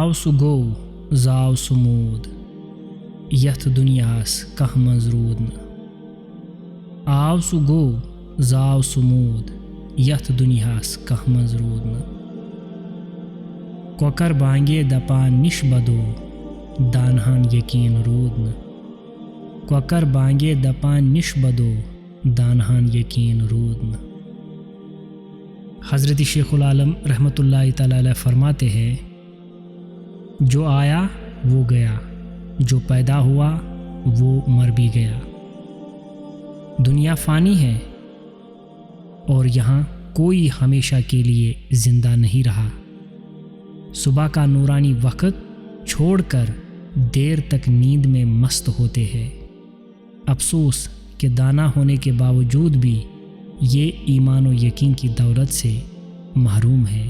آو سُہ گوٚو زاو سُہ موٗد یَتھ دُنیاہَس کانٛہہ منٛز روٗد نہٕ آو سُہ گوٚو زاو سُہ موٗد یَتھ دُنیاہَس کانٛہہ منٛز روٗد نہٕ کۄکَر بانگے دَپان نِش بدو دانہَن یقیٖن روٗد نہٕ کۄکَر بانگے دَپان نِش بدو دانہَن یقیٖن روٗد نہٕ حضرت شیخ العالم رحمۃ اللہ تعالیٰ علیہ فرماتے ہیں جو آیا وہ گیا جو پیدا ہوا وہ مر بھی گیا دنیا فانی ہے اور یہاں کوئی ہمیشہ کے لیے زندہ نہیں رہا صبح کا نورانی وقت چھوڑ کر دیر تک نیند میں مست ہوتے ہیں افسوس کہ دانا ہونے کے باوجود بھی یہ ایمان و یقین کی دولت سے محروم ہے